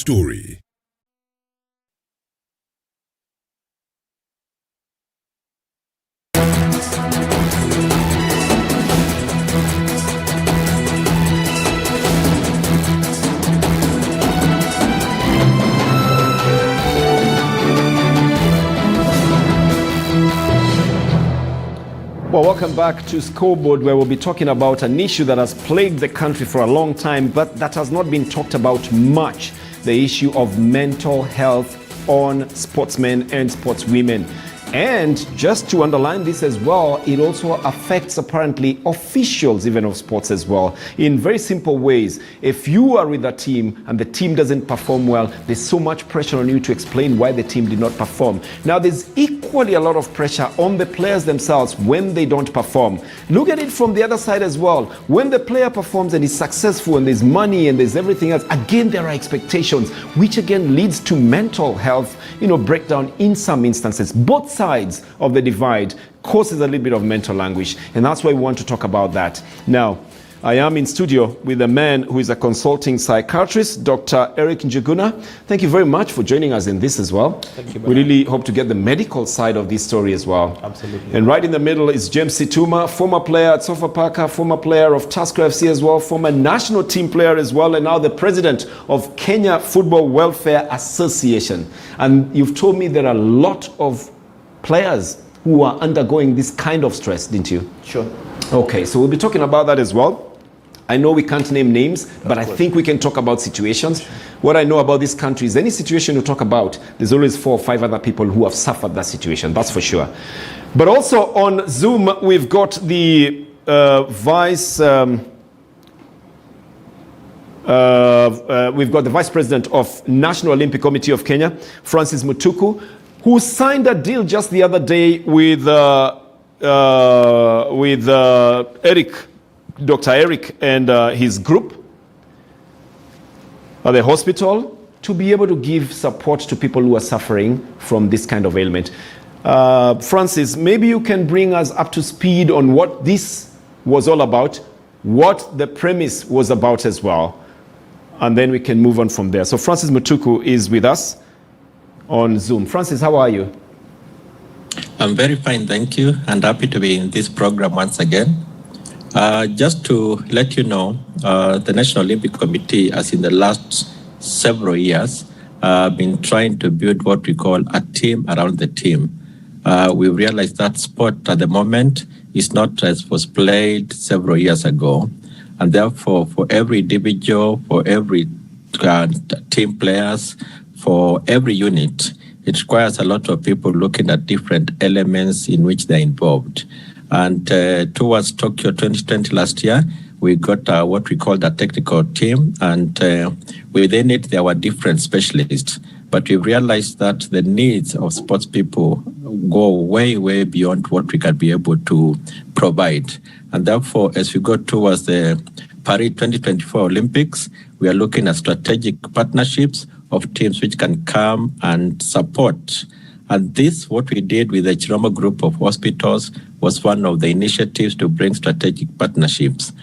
story. Well, welcome back to Scoreboard, where we'll be talking about an issue that has plagued the country for a long time, but that has not been talked about much: the issue of mental health on sportsmen and sportswomen. And just to underline this as well, it also affects apparently officials even of sports as well, in very simple ways. If you are with a team and the team doesn't perform well, there's so much pressure on you to explain why the team did not perform. Now, there's equally a lot of pressure on the players themselves when they don't perform. Look at it from the other side as well. When the player performs and is successful and there's money and there's everything else, again, there are expectations, which again leads to mental health, breakdown in some instances. Both sides of the divide causes a little bit of mental anguish, and that's why we want to talk about that. Now, I am in studio with a man who is a consulting psychiatrist, Dr. Eric Njuguna. Thank you very much for joining us in this as well. Thank you. We really hope to get the medical side of this story as well. Absolutely. And right in the middle is James Situma, former player at Sofapaka, former player of Tusker FC as well, former national team player as well, and now the president of Kenya Football Welfare Association. And you've told me there are a lot of players who are undergoing this kind of stress, didn't you? Sure. Okay, so we'll be talking about that as well. I know we can't name names, but I think we can talk about situations. What I know about this country is any situation you talk about, there's always 4 or 5 other people who have suffered that situation, that's for sure. But also on Zoom, we've got the Vice President of National Olympic Committee of Kenya, Francis Mutuku, who signed a deal just the other day with Dr. Eric and his group at the hospital to be able to give support to people who are suffering from this kind of ailment. Francis, maybe you can bring us up to speed on what this was all about, what the premise was about as well, and then we can move on from there. So Francis Mutuku is with us on Zoom. Francis, how are you? I'm very fine, thank you, and happy to be in this program once again. Just to let you know, the National Olympic Committee has in the last several years been trying to build what we call a team around the team. We realized that sport at the moment is not as was played several years ago. And therefore, for every individual, for every team players, for every unit, it requires a lot of people looking at different elements in which they're involved. And towards Tokyo 2020 last year, we got what we called a technical team, and within it there were different specialists. But we realized that the needs of sports people go way, way beyond what we can be able to provide. And therefore, as we go towards the Paris 2024 Olympics, we are looking at strategic partnerships of teams which can come and support. And this, what we did with the Chiromo Group of Hospitals, was one of the initiatives to bring strategic partnerships.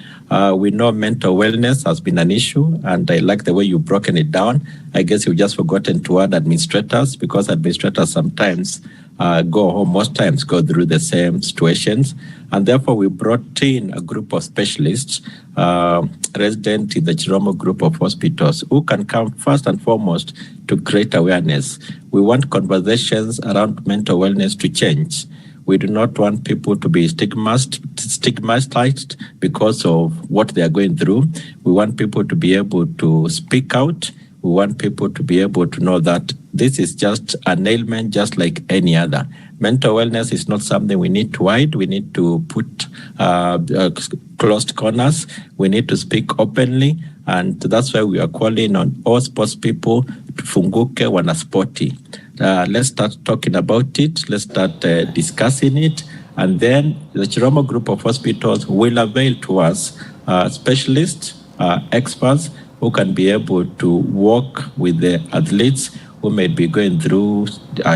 We know mental wellness has been an issue, and I like the way you've broken it down. I guess you've just forgotten to add administrators, because administrators sometimes most times go through the same situations. And therefore, we brought in a group of specialists, resident in the Chiromo Group of Hospitals, who can come first and foremost to create awareness. We want conversations around mental wellness to change. We do not want people to be stigmatized because of what they are going through. We want people to be able to speak out. We want people to be able to know that this is just an ailment just like any other. Mental wellness is not something we need to hide. We need to put closed corners. We need to speak openly. And that's why we are calling on all sports people to funguke wanasporti. Let's start talking about it. Let's start discussing it. And then the Chiromo Group of Hospitals will avail to us specialists, experts who can be able to work with the athletes who may be going through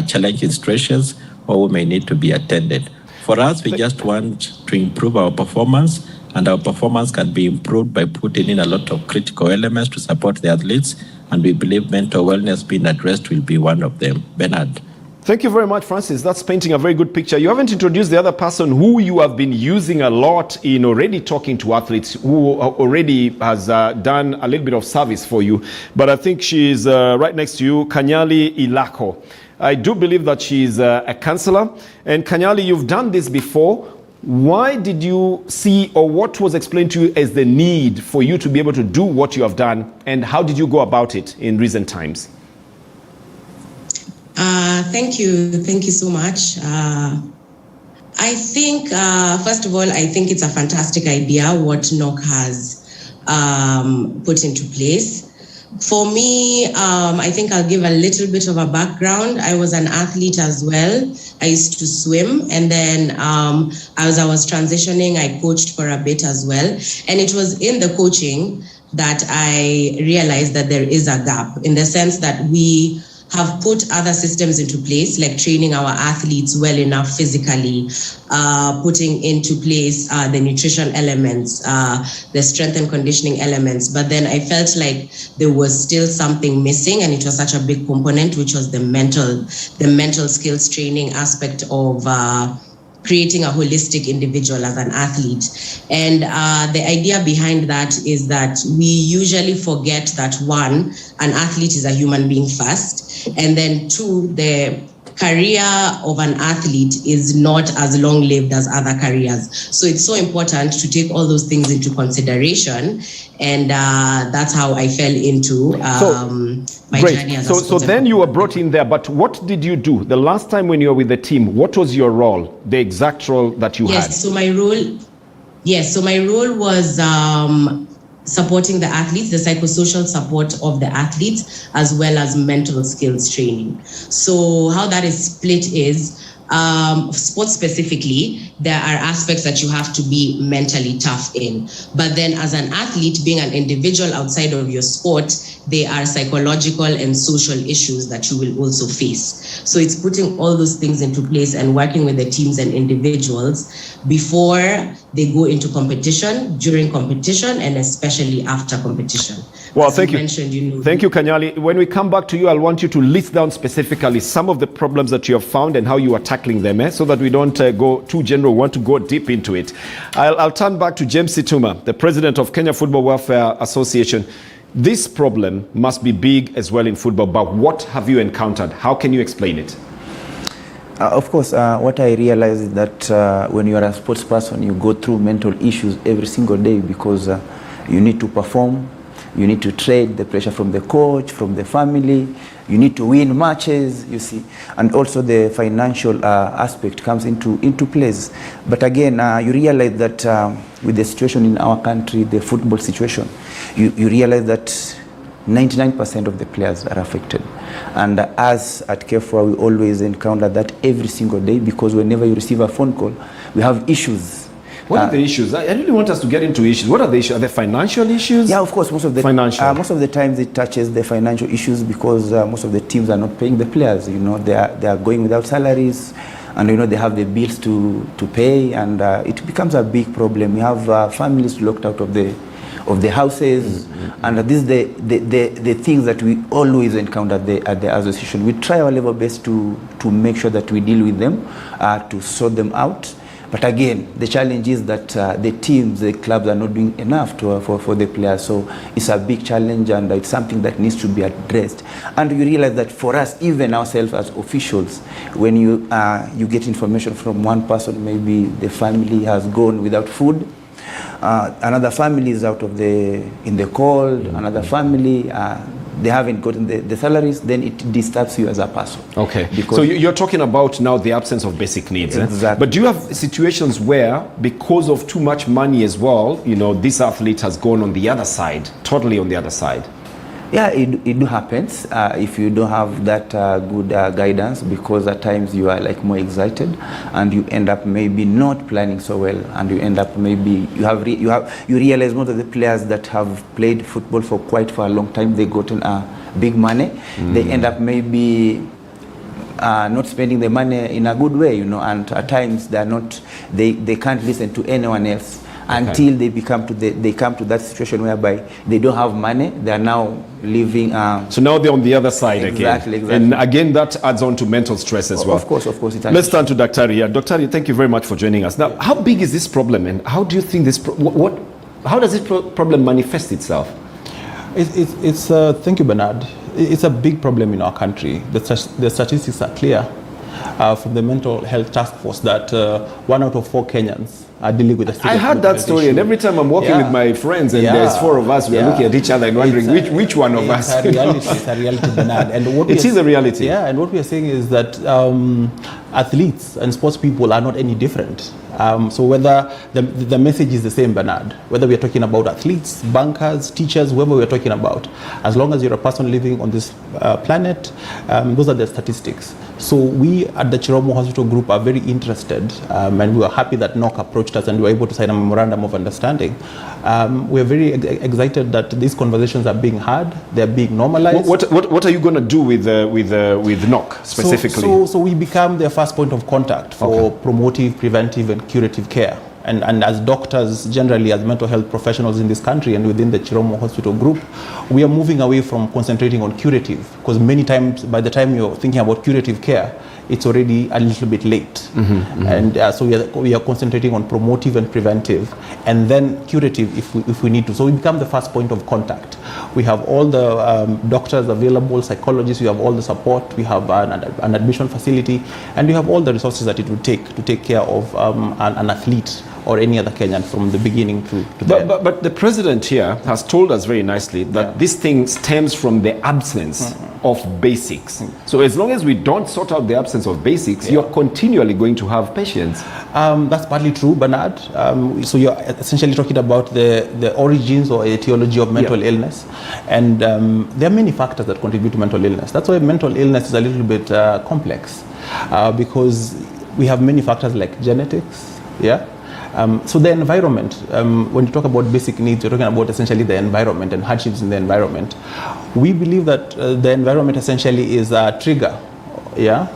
challenging situations or who may need to be attended. For us, we just want to improve our performance, and our performance can be improved by putting in a lot of critical elements to support the athletes. and we believe mental wellness being addressed will be one of them. Bernard. Thank you very much, Francis. That's painting a very good picture. You haven't introduced the other person who you have been using a lot in already talking to athletes, who already has done a little bit of service for you. But I think she's right next to you, Kanyali Ilako. I do believe that she's a counselor. And Kanyali, you've done this before. Why did you see, or what was explained to you as the need for you to be able to do what you have done? And how did you go about it in recent times? Thank you so much. I think, first of all, I think it's a fantastic idea what NOC has put into place. For me, I think I'll give a little bit of a background. I was an athlete as well. I used to swim, and then as I was transitioning, I coached for a bit as well. And it was in the coaching that I realized that there is a gap, in the sense that we have put other systems into place, like training our athletes well enough physically, putting into place the nutrition elements, the strength and conditioning elements. But then I felt like there was still something missing, and it was such a big component, which was the mental skills training aspect of creating a holistic individual as an athlete. And the idea behind that is that we usually forget that, one, an athlete is a human being first, and then two, the career of an athlete is not as long-lived as other careers. So it's so important to take all those things into consideration, and that's how I fell into my journey as a sports. So then you were brought in there, but what did you do? The last time when you were with the team, what was your role, the exact role that you had? So my role was supporting the athletes, the psychosocial support of the athletes, as well as mental skills training. So how that is split is, sports specifically, there are aspects that you have to be mentally tough in. But then as an athlete, being an individual outside of your sport, there are psychological and social issues that you will also face. So it's putting all those things into place and working with the teams and individuals before they go into competition, during competition, and especially after competition. Well, thank you. Thank you, Kanyali. When we come back to you, I'll want you to list down specifically some of the problems that you have found and how you are tackling them, so that we don't go too general. We want to go deep into it. I'll turn back to James Situma, the president of Kenya Football Welfare Association. This problem must be big as well in football, but what have you encountered? How can you explain it? Of course, what I realize is that when you are a sports person, you go through mental issues every single day, because you need to perform, you need to trade the pressure from the coach, from the family, you need to win matches, you see, and also the financial aspect comes into place. But again, you realize that with the situation in our country, the football situation, you realize that 99% of the players are affected. And us at KFOA, we always encounter that every single day, because whenever you receive a phone call, we have issues. What are the issues? I really want us to get into issues. What are the issues? Are there financial issues? Yeah, of course. Most of the times it touches the financial issues, because most of the teams are not paying the players. You know, they are going without salaries, and you know they have the bills to pay, and it becomes a big problem. We have families locked out of the houses, and this is the things that we always encounter at the association. We try our level best to make sure that we deal with them, to sort them out. But again, the challenge is that the teams, the clubs are not doing enough for the players. So it's a big challenge, and it's something that needs to be addressed. And you realize that for us, even ourselves as officials, when you get information from one person, maybe the family has gone without food, another family is in the cold, another family, they haven't gotten the salaries, then it disturbs you as a person. Okay, so you're talking about now the absence of basic needs. Exactly. But do you have situations where, because of too much money as well, you know, this athlete has gone on the other side, totally on the other side? Yeah, it do happens if you don't have that good guidance, because at times you are like more excited, and you end up maybe not planning so well, and you end up maybe you realize most of the players that have played football for a long time, they gotten big money. They end up maybe not spending the money in a good way, you know, and at times they can't listen to anyone else. until they come to that situation whereby they don't have money. They are now living. So now they're on the other side exactly, again. And again, that adds on to mental stress as well. Of course. Let's turn to Dr. Ria. Dr. Ria, thank you very much for joining us. Now, how big is this problem, and how do you think this? How does this problem manifest itself? Thank you, Bernard. It's a big problem in our country. The statistics are clear from the Mental Health Task Force that 1 out of 4 Kenyans are dealing with a I heard that story, issue. And every time I'm walking with my friends and there's 4 of us, we're looking at each other and wondering which one of us. It's a reality, Bernard. And it is a reality. Yeah, and what we are saying is that athletes and sports people are not any different. So whether the message is the same, Bernard, whether we are talking about athletes, bankers, teachers, whoever we are talking about, as long as you're a person living on this planet, those are the statistics. So we at the Chiromo Hospital Group are very interested, and we are happy that NOC approached us and we were able to sign a memorandum of understanding. We're very excited that these conversations are being had, they're being normalized. What are you going to do with NOC specifically? So we become their first point of contact for promotive, preventive, and curative care. And as doctors, generally as mental health professionals in this country and within the Chiromo Hospital Group, we are moving away from concentrating on curative, because many times by the time you're thinking about curative care, it's already a little bit late. And so we are concentrating on promotive and preventive, and then curative if we need to. So we become the first point of contact. We have all the doctors available, psychologists, we have all the support, we have an admission facility, and we have all the resources that it would take to take care of an athlete or any other Kenyan from the beginning to the end. But the president here has told us very nicely that this thing stems from the absence of basics. So as long as we don't sort out the absence of basics, you're continually going to have patients. That's partly true, Bernard. So you're essentially talking about the origins or etiology of mental illness. And there are many factors that contribute to mental illness. That's why mental illness is a little bit complex, because we have many factors like genetics, so the environment, when you talk about basic needs, you're talking about essentially the environment and hardships in the environment. We believe that the environment essentially is a trigger.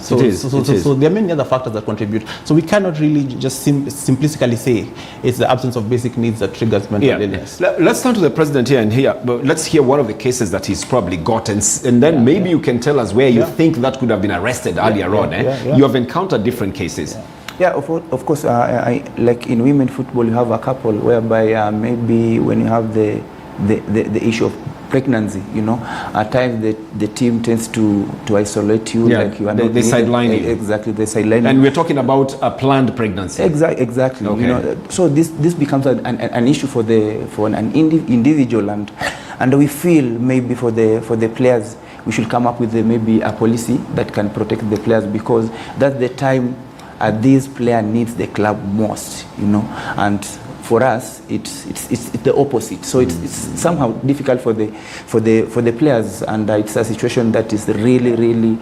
So there are many other factors that contribute. So we cannot really just simplistically say it's the absence of basic needs that triggers mental illness. Let's turn to the president here, and let's hear one of the cases that he's probably got, and then maybe you can tell us where you think that could have been arrested earlier on. You have encountered different cases. Yeah, of course, like in women football, you have a couple whereby maybe when you have the issue of pregnancy, at times the team tends to isolate you, like you are not. They sideline you. Exactly, they sideline you. And we're talking about a planned pregnancy. Exactly. Okay. So this becomes an issue for an individual, and we feel maybe for the players we should come up with maybe a policy that can protect the players, because that's the time this player needs the club most, and for us it's the opposite. So it's somehow difficult for the players, and it's a situation that is really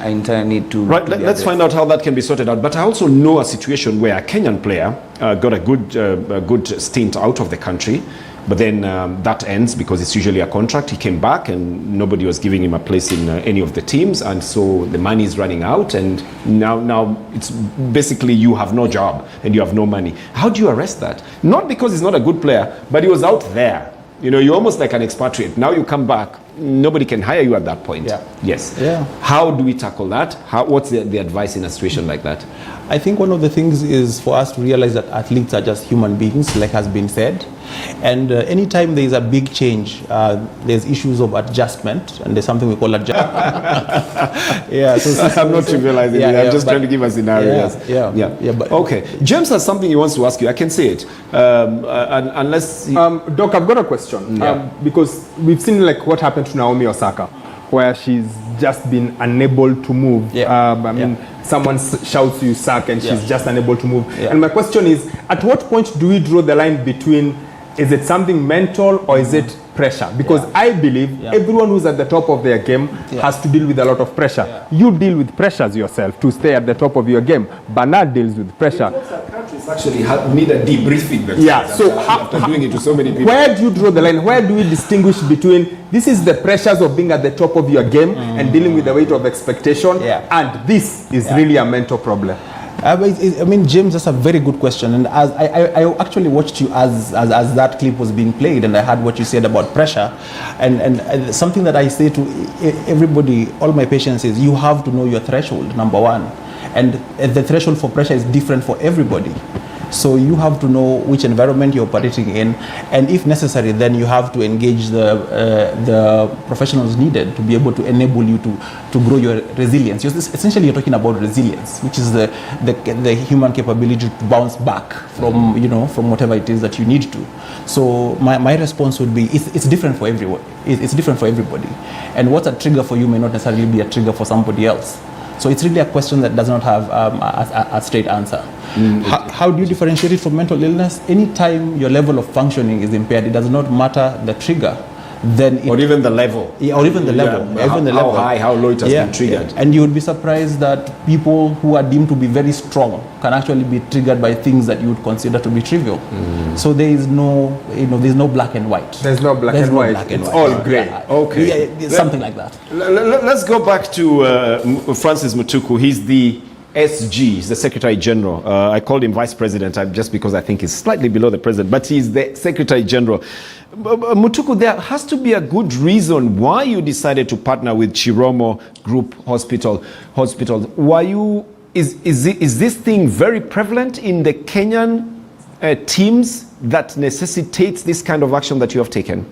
entire need to. Right. Let's find out how that can be sorted out. But I also know a situation where a Kenyan player got a good stint out of the country. But then that ends because it's usually a contract. He came back and nobody was giving him a place in any of the teams, and so the money is running out, and now it's basically you have no job and you have no money. How do you arrest that? Not because he's not a good player, but he was out there. You're almost like an expatriate. Now you come back, nobody can hire you at that point. Yes. How do we tackle that? What's the advice in a situation like that? I think one of the things is for us to realize that athletes are just human beings, like has been said. And anytime there is a big change, there's issues of adjustment, and there's something we call adjustment. I'm not trivializing it. I'm just trying to give a scenario. But okay. James has something he wants to ask you. I can say it. Unless... Doc, I've got a question. Because we've seen like what happened to Naomi Osaka, where she's just been unable to move. Someone shouts you suck, and she's just unable to move. And my question is, at what point do we draw the line between, is it something mental or is it pressure? Because I believe everyone who's at the top of their game has to deal with a lot of pressure. You deal with pressures yourself to stay at the top of your game. Bernard deals with pressure. Actually need a debriefing. So after doing it to so many people. Where do you draw the line? Where do we distinguish between this is the pressures of being at the top of your game and dealing with the weight of expectation, and this is really a mental problem? I mean, James, that's a very good question. And as I actually watched you as that clip was being played, and I heard what you said about pressure. And something that I say to everybody, all my patients, is you have to know your threshold, number one. And the threshold for pressure is different for everybody. So you have to know which environment you're operating in, and if necessary, then you have to engage the professionals needed to be able to enable you to grow your resilience. Essentially, you're talking about resilience, which is the human capability to bounce back from from whatever it is that you need to. So my response would be it's different for everyone. It's different for everybody, and what's a trigger for you may not necessarily be a trigger for somebody else. So it's really a question that does not have a straight answer. How do you differentiate it from mental illness? Anytime your level of functioning is impaired, it does not matter the trigger. Then or even the level. Yeah, or even the level. Yeah, even how high, how low it has been triggered. Yeah. And you would be surprised that people who are deemed to be very strong can actually be triggered by things that you would consider to be trivial. So there is no, there's no black and white. There's no black and white. It's all grey. Okay. Yeah, something like that. Let's go back to Francis Mutuku. He's the SG, he's the Secretary General. I called him Vice President just because I think he's slightly below the President, but he's the Secretary General. Mutuku, there has to be a good reason why you decided to partner with Chiromo Group Hospital. Is this thing very prevalent in the Kenyan teams that necessitates this kind of action that you have taken?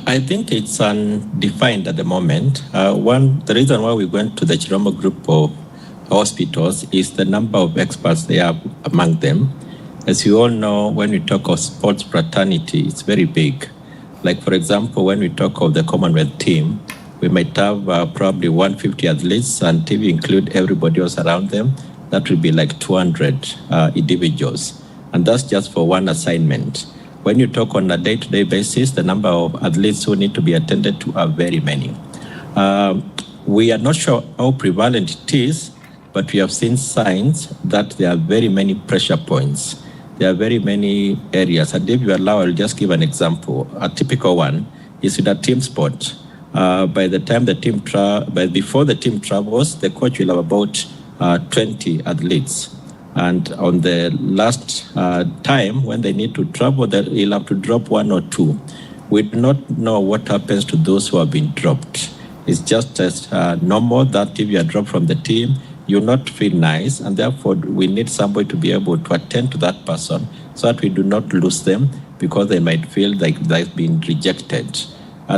I think it's undefined at the moment. The reason why we went to the Chiromo Group of hospitals is the number of experts they have among them. As you all know, when we talk of sports fraternity, it's very big. Like, for example, when we talk of the Commonwealth team, we might have probably 150 athletes, and if you include everybody else around them, that will be like 200 individuals. And that's just for one assignment. When you talk on a day-to-day basis, the number of athletes who need to be attended to are very many. We are not sure how prevalent it is, but we have seen signs that there are very many pressure points. There are very many areas. And if you allow, I'll just give an example. A typical one is with a team sport. Before the team travels, the coach will have about 20 athletes. And on the last time, when they need to travel, he'll have to drop one or two. We do not know what happens to those who have been dropped. It's just as normal that if you are dropped from the team, you'll not feel nice, and therefore we need somebody to be able to attend to that person so that we do not lose them because they might feel like they've been rejected.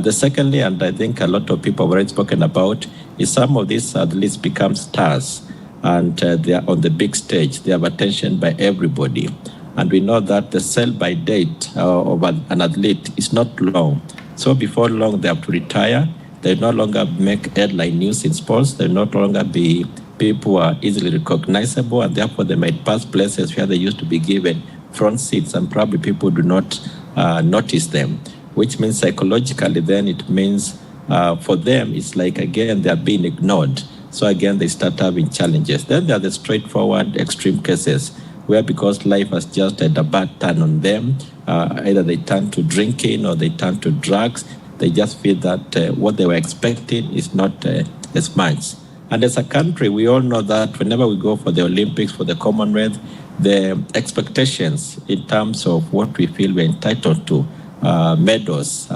Secondly, and I think a lot of people have already spoken about, is some of these athletes become stars, and they are on the big stage. They have attention by everybody. And we know that the sell-by date of an athlete is not long. So before long, they have to retire. They no longer make headline news in sports. They no longer be people who are easily recognizable, and therefore they might pass places where they used to be given front seats, and probably people do not notice them, which means psychologically then it means for them it's like, again, they are being ignored. So again, they start having challenges. Then there are the straightforward extreme cases where, because life has just had a bad turn on them, either they turn to drinking or they turn to drugs. They just feel that what they were expecting is not as much. And as a country, we all know that whenever we go for the Olympics, for the Commonwealth, the expectations in terms of what we feel we're entitled to, medals,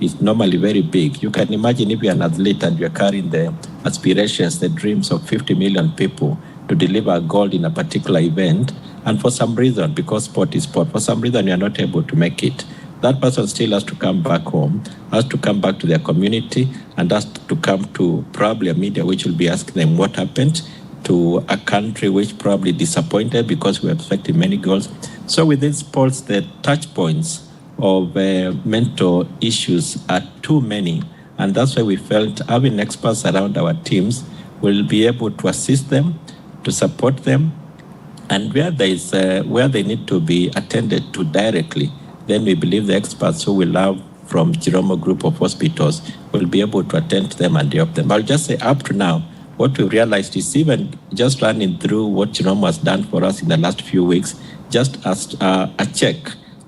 is normally very big. You can imagine if you're an athlete and you're carrying the aspirations, the dreams of 50 million people to deliver gold in a particular event, and for some reason, because sport is sport, for some reason you're not able to make it. That person still has to come back home, has to come back to their community, and has to come to probably a media which will be asking them what happened, to a country which probably disappointed because we expected many goals. So within sports, the touch points of mental issues are too many. And that's why we felt having experts around our teams will be able to assist them, to support them, and where they need to be attended to directly, then we believe the experts who will have from Chiromo Group of Hospitals will be able to attend to them and help them. I'll just say up to now, what we've realized is even just running through what Chiromo has done for us in the last few weeks, just as a check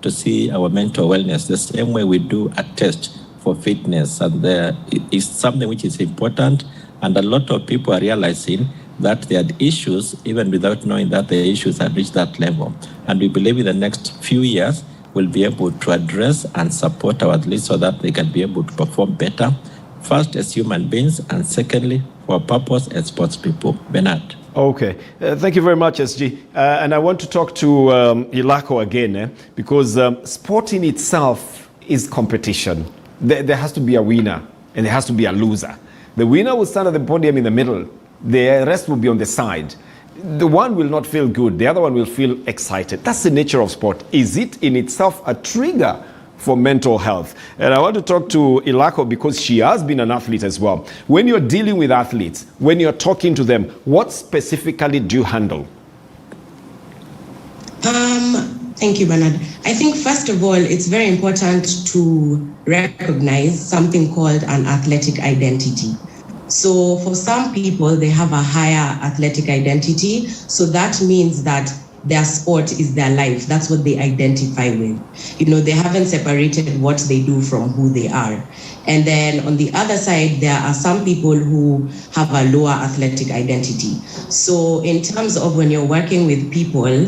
to see our mental wellness, the same way we do a test for fitness. And it's something which is important. And a lot of people are realizing that they had issues even without knowing that the issues had reached that level. And we believe in the next few years, we'll be able to address and support our athletes so that they can be able to perform better, first as human beings, and secondly, for a purpose as sports people. Bernard. Okay, thank you very much, SG. And I want to talk to Ilako again, because sport in itself is competition. There has to be a winner and there has to be a loser. The winner will stand at the podium in the middle. The rest will be on the side. The one will not feel good. The other one will feel excited. That's the nature of sport. Is it in itself a trigger for mental health? And I want to talk to Ilako because she has been an athlete as well. When you're dealing with athletes, when you're talking to them, what specifically do you handle? Thank you, Bernard. I think, first of all, it's very important to recognize something called an athletic identity. So for some people, they have a higher athletic identity. So that means that their sport is their life. That's what they identify with. You know, they haven't separated what they do from who they are. And then on the other side, there are some people who have a lower athletic identity. So in terms of when you're working with people,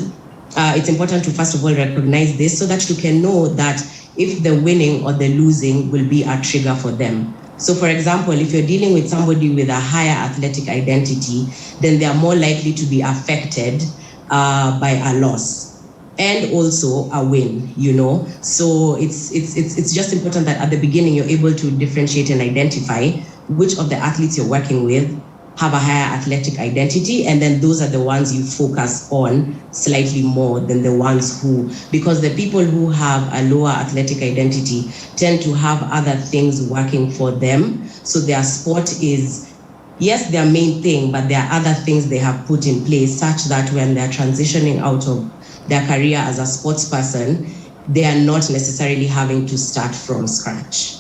it's important to first of all recognize this so that you can know that if the winning or the losing will be a trigger for them. So for example, if you're dealing with somebody with a higher athletic identity, then they are more likely to be affected by a loss and also a win, you know. So it's just important that at the beginning you're able to differentiate and identify which of the athletes you're working with have a higher athletic identity, and then those are the ones you focus on slightly more than the ones who, because the people who have a lower athletic identity tend to have other things working for them. So their sport is, yes, their main thing, but there are other things they have put in place such that when they're transitioning out of their career as a sports person, they are not necessarily having to start from scratch.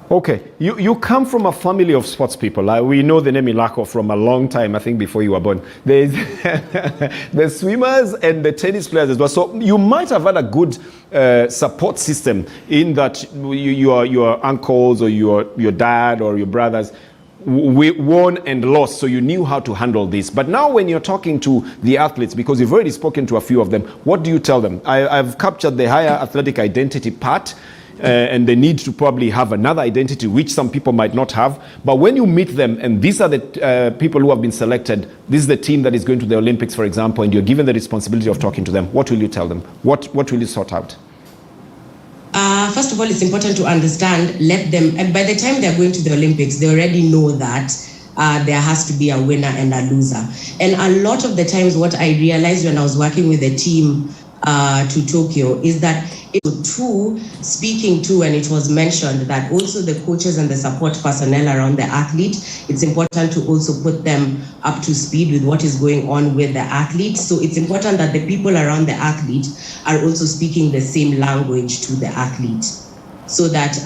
Okay, you come from a family of sports people. We know the name Ilako from a long time, I think before you were born. There's the swimmers and the tennis players as well. So you might have had a good support system in that your uncles or your dad or your brothers won and lost, so you knew how to handle this. But now when you're talking to the athletes, because you've already spoken to a few of them, what do you tell them? I've captured the higher athletic identity part, and they need to probably have another identity which some people might not have. But when you meet them and these are the people who have been selected, this is the team that is going to the Olympics, for example, and you're given the responsibility of talking to them, what will you tell them? What will you sort out? First of all, it's important to understand, let them, and by the time they're going to the Olympics, they already know that there has to be a winner and a loser. And a lot of the times what I realized when I was working with the team to Tokyo is that speaking to, and it was mentioned that also the coaches and the support personnel around the athlete, it's important to also put them up to speed with what is going on with the athlete. So it's important that the people around the athlete are also speaking the same language to the athlete, so that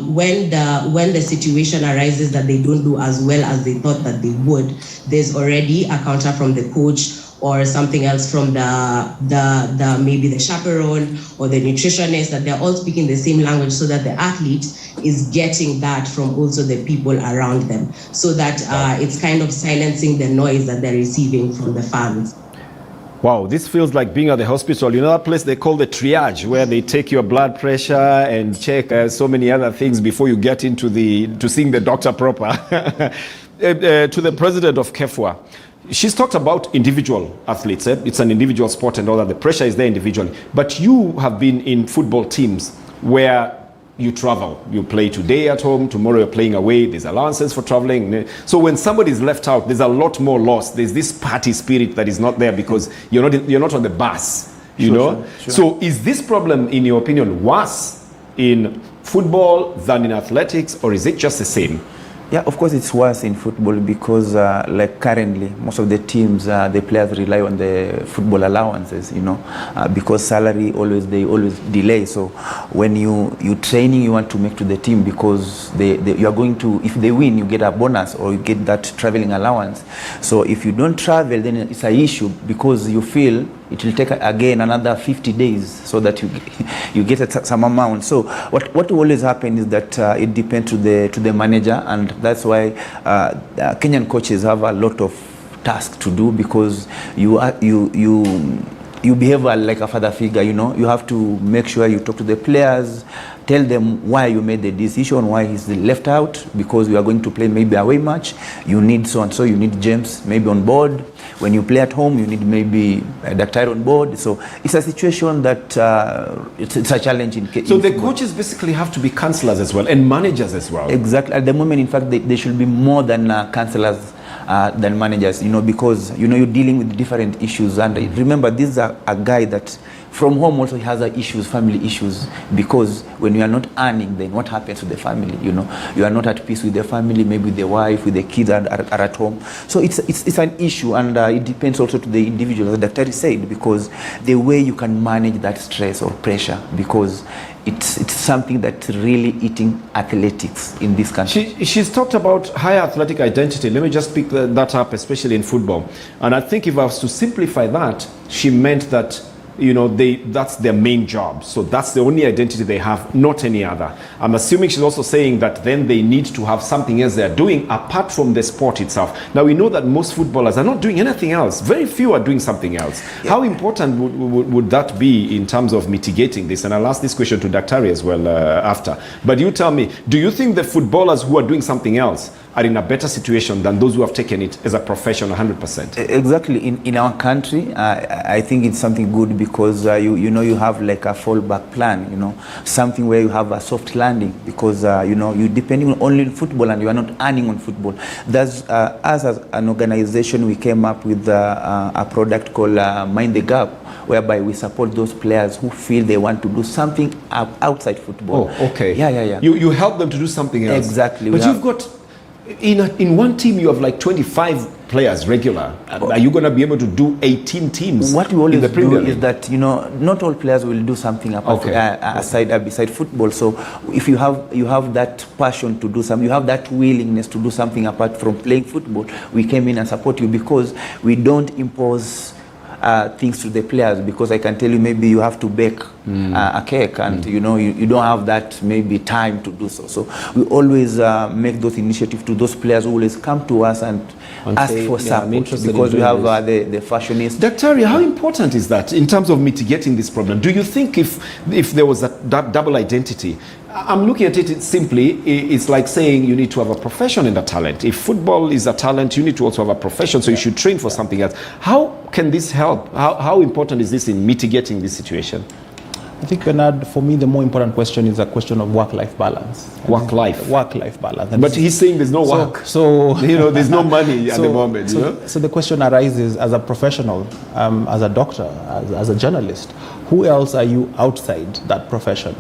when the situation arises that they don't do as well as they thought that they would, there's already a counter from the coach or something else from the maybe the chaperone or the nutritionist, that they're all speaking the same language, so that the athlete is getting that from also the people around them, so that it's kind of silencing the noise that they're receiving from the fans. Wow, this feels like being at the hospital. You know that place they call the triage, where they take your blood pressure and check so many other things before you get into to seeing the doctor proper. To the president of KEFWA, she's talked about individual athletes. It's an individual sport and all that. The pressure is there individually. But you have been in football teams where you travel. You play today at home, tomorrow you're playing away. There's allowances for traveling. So when somebody is left out, there's a lot more loss. There's this party spirit that is not there because you're not on the bus, you know? Sure. So is this problem, in your opinion, worse in football than in athletics, or is it just the same? Yeah, of course it's worse in football because like currently most of the teams, the players rely on the football allowances, you know, because salary they always delay. So when you training, you want to make to the team because you are going to, if they win, you get a bonus or you get that traveling allowance. So if you don't travel, then it's an issue because you feel it will take again another 50 days so that you get some amount. So what will always happen is that it depends to the manager, and that's why Kenyan coaches have a lot of task to do, because you behave like a father figure. You have to make sure you talk to the players, tell them why you made the decision, why he's left out, because you are going to play maybe away match, you need so and so, you need James maybe on board. When you play at home, you need maybe a doctor on board. So it's a situation that it's a challenge in So the coaches basically have to be counselors as well, and managers as well. Exactly. At the moment, in fact, they should be more than counselors than managers, because you're dealing with different issues. And remember, this is a guy that from home also has issues, family issues, because when you are not earning, then what happens to the family? You are not at peace with the family, maybe with the wife, with the kids are at home. So it's an issue, and it depends also to the individual, as the doctor said, because the way you can manage that stress or pressure, because it's something that's really eating athletics in this country. She's talked about higher athletic identity. Let me just pick that up, especially in football. And I think if I was to simplify that, she meant that that's their main job. So that's the only identity they have, not any other. I'm assuming she's also saying that then they need to have something else they're doing apart from the sport itself. Now we know that most footballers are not doing anything else. Very few are doing something else. Yeah. How important would that be in terms of mitigating this? And I'll ask this question to Dr. as well after. But you tell me, do you think the footballers who are doing something else are in a better situation than those who have taken it as a profession 100%? Exactly. In our country, I think it's something good, because you have like a fallback plan, something where you have a soft landing, because you're depending only on football and you are not earning on football. That's us as an organization, we came up with a product called Mind the Gap, whereby we support those players who feel they want to do something outside football. Oh, okay. Yeah. You help them to do something else. Exactly. But you've got in one team you have like 25 players regular. Are you going to be able to do 18 teams? What we always do is that not all players will do something apart beside football. So if you have that passion to do something, you have that willingness to do something apart from playing football, we came in and support you, because we don't impose things to the players, because I can tell you maybe you have to bake a cake, and you don't have that maybe time to do so. So we always make those initiatives to those players who always come to us and ask for support, because we have the fashionistas. Dr. How important is that in terms of mitigating this problem? Do you think if there was that double identity, I'm looking at it simply, it's like saying you need to have a profession and a talent. If football is a talent, you need to also have a profession, so you should train for something else. How can this help? How important is this in mitigating this situation? I think, Bernard, for me, the more important question is a question of work-life balance. Work-life balance. But he's saying there's no work. So there's no money at the moment. So the question arises, as a professional, as a doctor, as a journalist, who else are you outside that profession?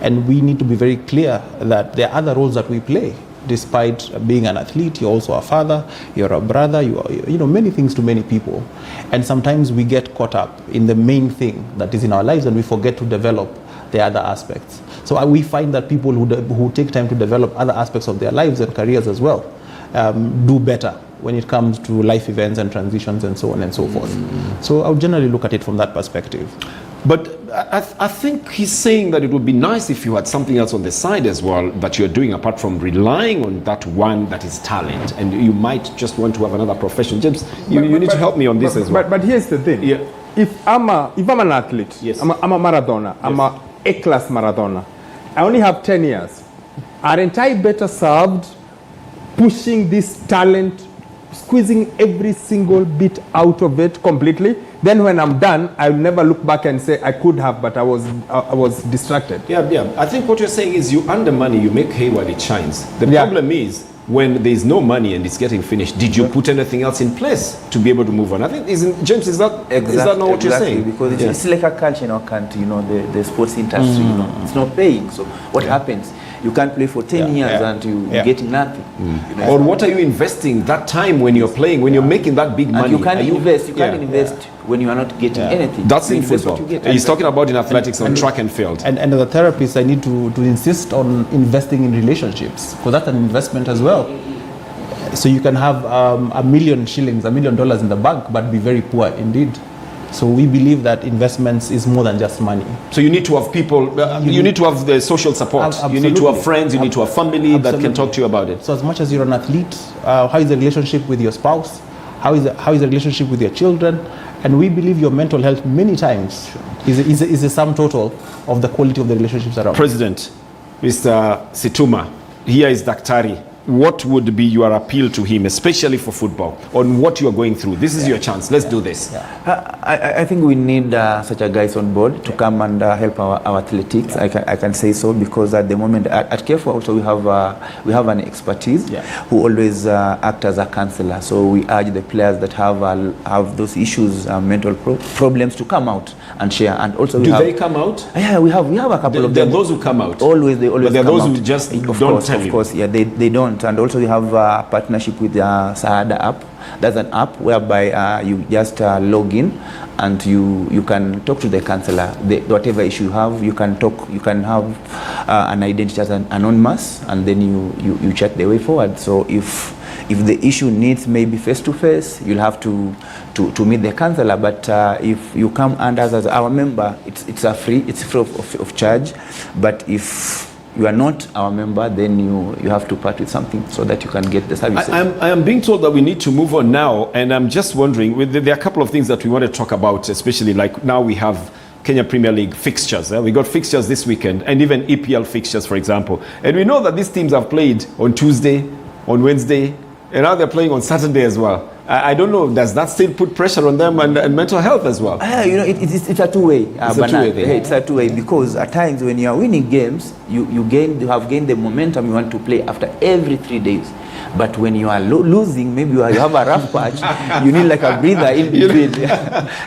And we need to be very clear that there are other roles that we play. Despite being an athlete, you're also a father, you're a brother, you are many things to many people. And sometimes we get caught up in the main thing that is in our lives, and we forget to develop the other aspects. So we find that people who take time to develop other aspects of their lives and careers as well do better when it comes to life events and transitions and so on and so forth. So I would generally look at it from that perspective. But I think he's saying that it would be nice if you had something else on the side as well that you're doing apart from relying on that one that is talent, and you might just want to have another profession. James, you need to help me on this as well. But here's the thing. Yeah. If I'm an athlete, yes. I'm a marathoner, yes. I'm a A-class marathoner, I only have 10 years. Aren't I better served pushing this talent, squeezing every single bit out of it completely? Then when I'm done, I'll never look back and say I could have, but I was distracted. Yeah. I think what you're saying is you earn the money, you make hay while it shines. The problem is when there's no money and it's getting finished, did you put anything else in place to be able to move on? I think, James, is that not what you're saying? Because it's like a culture in our country, the sports industry, it's not paying. So what happens? You can't play for 10 years and you get nothing. Or what are you investing that time when you're playing, when you're making that big money? And you can't invest. You can't invest when you are not getting anything. That's in football. He's talking about in athletics and track and field. And as a therapist, I need to insist on investing in relationships, because that's an investment as well. So you can have $1 million shillings, $1 million in the bank, but be very poor indeed. So we believe that investments is more than just money. So you need to have people, you need to have the social support. You need to have friends, you need to have family that can talk to you about it. So as much as you're an athlete, how is the relationship with your spouse? How is the relationship with your children? And we believe your mental health many times is a sum total of the quality of the relationships around. President, Mr. Situma, here is Daktari. What would be your appeal to him, especially for football, on what you are going through? This is your chance. Let's do this. I think we need such a guys on board to come and help our athletics. I can say so, because at the moment at KFO also we have an expertise who always act as a counselor. So we urge the players that have those issues, mental problems, to come out and share. And also they come out? Yeah, we have a couple of them. There are those who come out. Always, they always. But there are come those out. who just of don't course, tell of you. course, yeah, they don't. And also we have a partnership with the Saada app. That's an app whereby you just log in and you can talk to the counselor. Whatever issue you have, you can talk. You can have an identity as an anonymous, and then you check the way forward. So if the issue needs maybe face-to-face, you'll have to meet the counselor. But if you come under us as our member, it's free of charge. But if you are not our member, then you have to part with something so that you can get the services. I am being told that we need to move on now, and I'm just wondering, there are a couple of things that we want to talk about, especially like now we have Kenya Premier League fixtures. We got fixtures this weekend, and even EPL fixtures, for example. And we know that these teams have played on Tuesday, on Wednesday, and now they're playing on Saturday as well. I don't know, does that still put pressure on them and mental health as well? It's a two-way. It's a two-way, because at times when you are winning games, you have gained the momentum you want to play after every 3 days. But when you are losing, maybe you have a rough patch, you need like a breather in between.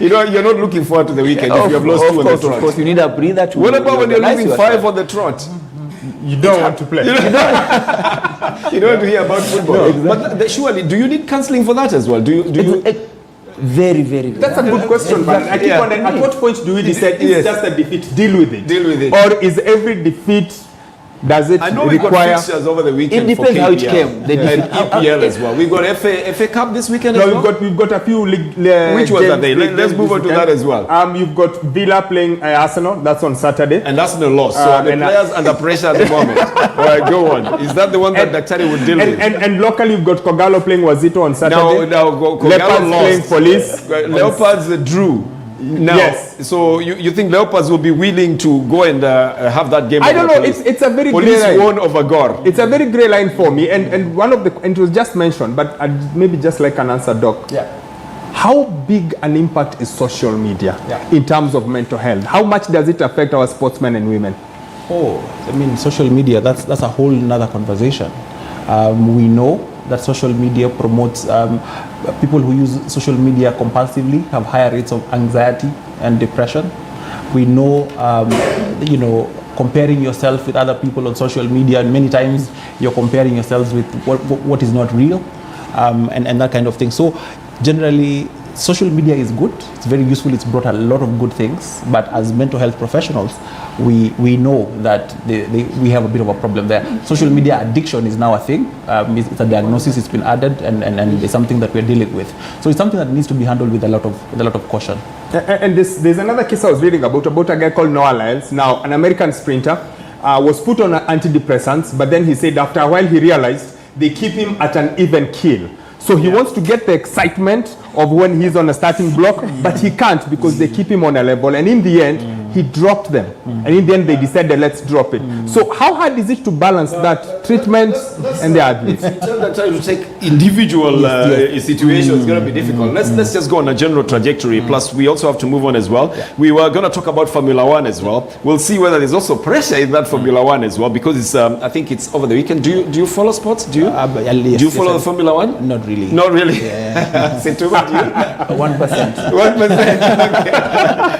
You're not looking forward to the weekend if you have lost 2 on the trot. Of course, you need a breather to. What about when you're losing 5 on the trot? You don't want to play. You don't want to hear about football. No, exactly. But surely, do you need counselling for that as well? Do you? Very, very. That's a good question, man. At what point do we decide it's just a defeat? Deal with it. Or is every defeat? Does it I know we got fixtures over the weekend. It depends how it came. And EPL as well. We got FA Cup this weekend as well. We've got a few league. Which ones are they? Let's move on to that as well. You've got Villa playing Arsenal. That's on Saturday. And Arsenal lost. So the players under pressure at the moment. All right, go on. Is that the one that Daktari would deal with? And locally, you've got Kogalo playing Wazito on Saturday. No, Kogalo Leopards lost. playing Police. Leopards drew. Now, yes. So you think Leopards will be willing to go and have that game? I don't know. It's a very Police grey line. won over Gore. It's a very grey line for me. And it was just mentioned, but I'd maybe just like an answer, Doc. Yeah. How big an impact is social media in terms of mental health? How much does it affect our sportsmen and women? Social media, that's a whole nother conversation. We know that social media promotes, people who use social media compulsively have higher rates of anxiety and depression. We know, comparing yourself with other people on social media, and many times you're comparing yourselves with what is not real, and that kind of thing. So generally, social media is good. It's very useful. It's brought a lot of good things. But as mental health professionals, we know that we have a bit of a problem there. Social media addiction is now a thing. It's a diagnosis. It's been added, and it's something that we're dealing with. So it's something that needs to be handled with a lot of caution. And there's another case I was reading about a guy called Noah Lyles. Now, an American sprinter was put on antidepressants, but then he said after a while he realized they keep him at an even keel. So he wants to get the excitement of when he's on a starting block, but he can't because they keep him on a level. And in the end, he dropped them. And in the end, they decided, let's drop it. So how hard is it to balance that treatment and the athletes? Trying to take individual situations is going to be difficult. Let's just go on a general trajectory. Plus, we also have to move on as well. We were going to talk about Formula One as well. We'll see whether there's also pressure in that Formula One as well, because it's I think it's over the weekend. Do you follow sports? Do you? Do you follow the Formula One? Not really. Not really. Yeah. 1%. 1%. 1%. Okay.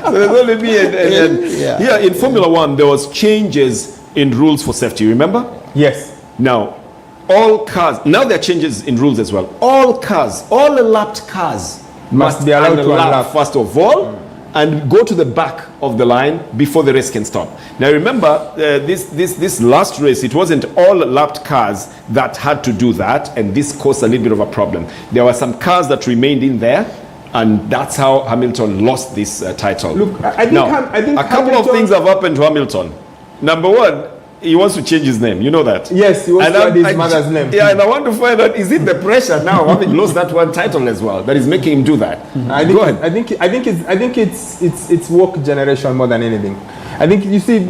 So there's only me and in Formula One there was changes in rules for safety. Remember? Yes. Now, all cars. Now there are changes in rules as well. All cars, all elapsed cars must be allowed to unlap first of all, and go to the back of the line before the race can stop. Now remember, this last race, it wasn't all lapped cars that had to do that, and this caused a little bit of a problem. There were some cars that remained in there, and that's how Hamilton lost this title. Look, I think a couple of things have happened to Hamilton. Number one, he wants to change his name. You know that? Yes, he wants to add his mother's name. Yeah, and I want to find out, is it the pressure now, having lost that one title as well, that is making him do that? Go ahead. I think it's woke generation more than anything. I think, you see,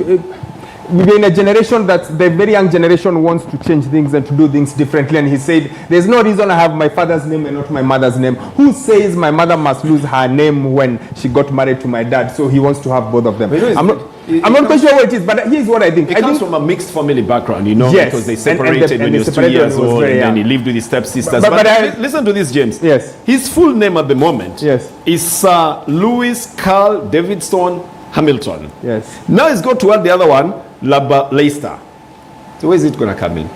we're in a generation that the very young generation wants to change things and to do things differently. And he said, there's no reason I have my father's name and not my mother's name. Who says my mother must lose her name when she got married to my dad? So he wants to have both of them. I'm not quite sure what it is, but here's what I think. It comes from a mixed family background, you know, yes, because they separated when he was 2 years old, and then he lived with his stepsisters. But listen to this, James. Yes. His full name at the moment is Sir Lewis Carl Davidson Hamilton. Yes. Now he's got to add the other one, Leicester. So where is it going to come in?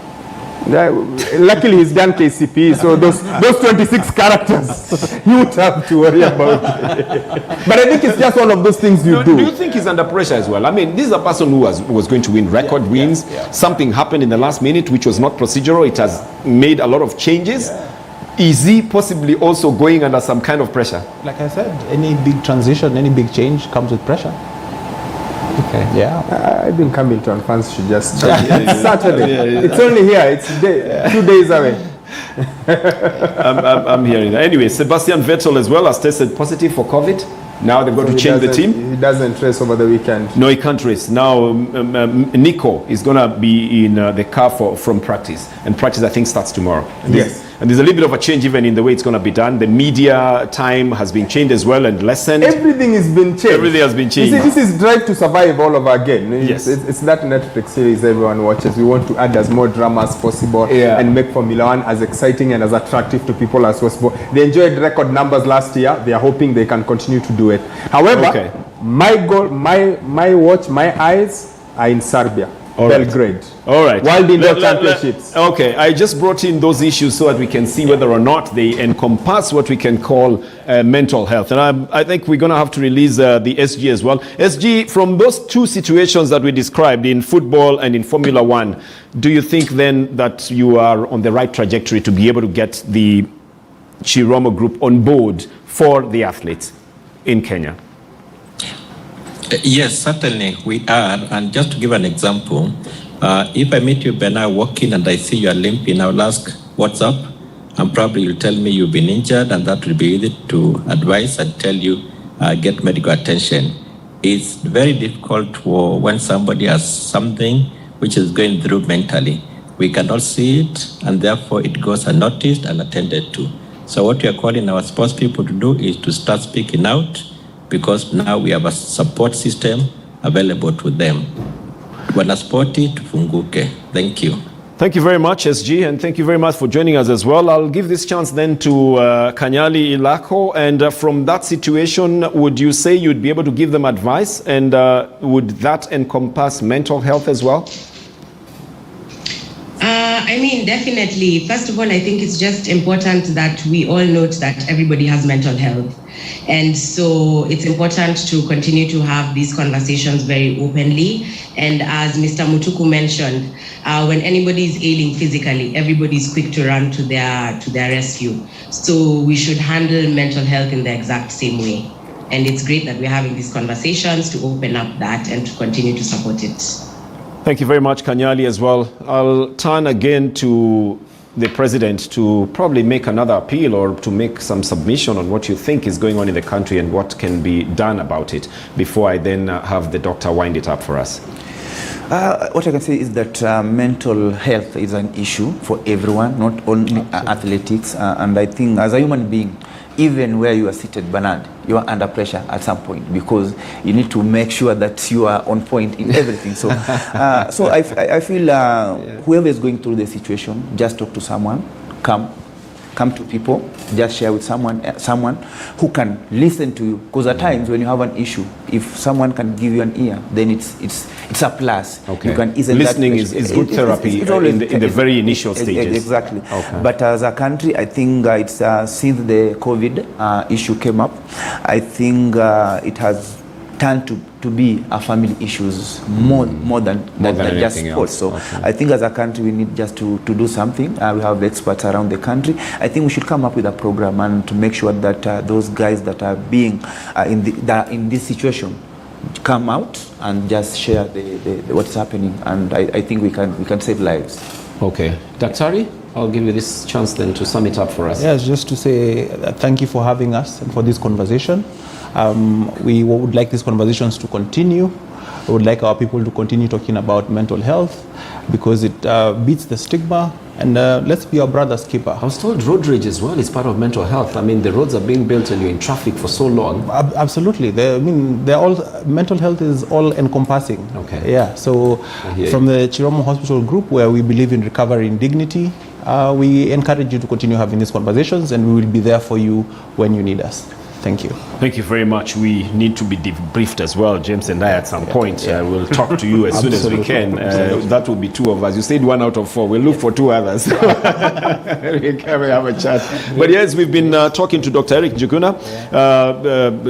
Luckily, he's done KCP, so those 26 characters, you would have to worry about. But I think it's just one of those things you do. Do you think he's under pressure as well? I mean, this is a person who was going to win record wins. Something happened in the last minute, which was not procedural. It has made a lot of changes. Is he possibly also going under some kind of pressure? Like I said, any big transition, any big change comes with pressure. Okay. Yeah. I think Hamilton fans should just check. It's Saturday. It's only here. It's 2 days away. I'm hearing that. Anyway, Sebastian Vettel as well has tested positive for COVID. Now they've got to change the team. He doesn't race over the weekend. No, he can't race. Now Nico is going to be in the car from practice. And practice, I think, starts tomorrow. And there's a little bit of a change even in the way it's going to be done. The media time has been changed as well and lessened. Everything has been changed. Everything has been changed. You see, this is Drive to Survive all over again. Yes. It's that Netflix series everyone watches. We want to add as more drama as possible and make Formula One as exciting and as attractive to people as possible. They enjoyed record numbers last year. They are hoping they can continue to do it. However, my goal, my watch, my eyes are in Serbia. Belgrade. All right. World Indoor Championships. Okay, I just brought in those issues so that we can see whether or not they encompass what we can call mental health. And I think we're going to have to release the SG as well. SG, from those two situations that we described in football and in Formula One, do you think then that you are on the right trajectory to be able to get the Chiromo Group on board for the athletes in Kenya? Yes, certainly we are. And just to give an example, if I meet you, Bernard, walking and I see you are limping, I'll ask, what's up? And probably you'll tell me you've been injured, and that will be easy to advise and tell you, get medical attention. It's very difficult when somebody has something which is going through mentally. We cannot see it, and therefore it goes unnoticed and attended to. So what we are calling our sports people to do is to start speaking out, because now we have a support system available to them. Wanaspoti tufunguke. Thank you. Thank you very much, SG, and thank you very much for joining us as well. I'll give this chance then to Kanyali Ilako. And from that situation, would you say you'd be able to give them advice? And would that encompass mental health as well? I mean, definitely. First of all, I think it's just important that we all note that everybody has mental health. And so it's important to continue to have these conversations very openly. And as Mr. Mutuku mentioned, when anybody is ailing physically, everybody is quick to run to their rescue. So we should handle mental health in the exact same way. And it's great that we're having these conversations to open up that and to continue to support it. Thank you very much, Kanyali, as well. I'll turn again to the president to probably make another appeal or to make some submission on what you think is going on in the country and what can be done about it before I then have the doctor wind it up for us. What I can say is that mental health is an issue for everyone, not only athletics. And I think as a human being, even where you are seated, Bernard, you are under pressure at some point because you need to make sure that you are on point in everything. So, so I feel whoever is going through the situation, just talk to someone, come to people, just share with someone who can listen to you. Because at times when you have an issue, if someone can give you an ear, then it's a plus. Okay. You can ease listening is good therapy in the very initial stages. Exactly. Okay. But as a country, I think it's since the COVID issue came up, I think it has turned to be a family issues more than just sports. So okay. I think as a country we need just to do something. We have experts around the country. I think we should come up with a program and to make sure that those guys that are being in this situation come out and just share what's happening, and I think we can save lives. Okay, Daktari, I'll give you this chance then to sum it up for us. Yes, just to say thank you for having us and for this conversation. We would like these conversations to continue. We would like our people to continue talking about mental health because it beats the stigma, and let's be our brother's keeper. I was told road rage as well is part of mental health. I mean, the roads are being built and you're in traffic for so long. Absolutely. They're all, mental health is all encompassing. Okay. Yeah. So from the Chiromo Hospital Group, where we believe in recovery and dignity, we encourage you to continue having these conversations, and we will be there for you when you need us. Thank you. Thank you very much. We need to be debriefed as well, James and I, at some point. We'll talk to you as soon as we can. That will be 2 of us. You said 1 out of 4. We'll look for 2 others. We can have a chat. But yes, we've been talking to Dr. Eric Njuguna.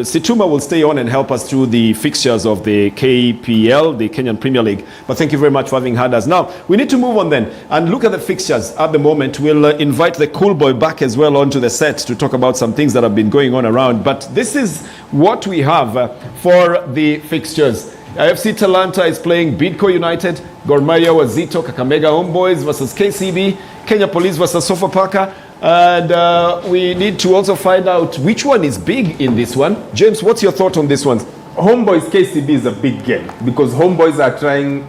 Situma will stay on and help us through the fixtures of the KPL, the Kenyan Premier League. But thank you very much for having had us. Now, we need to move on then and look at the fixtures at the moment. We'll invite the cool boy back as well onto the set to talk about some things that have been going on around. But this is what we have for the fixtures. FC Talanta is playing Bidco United, Gor Mahia Wazito, Kakamega Homeboys versus KCB, Kenya Police versus Sofapaka. And we need to also find out which one is big in this one. James, what's your thought on this one? Homeboys KCB is a big game because Homeboys are trying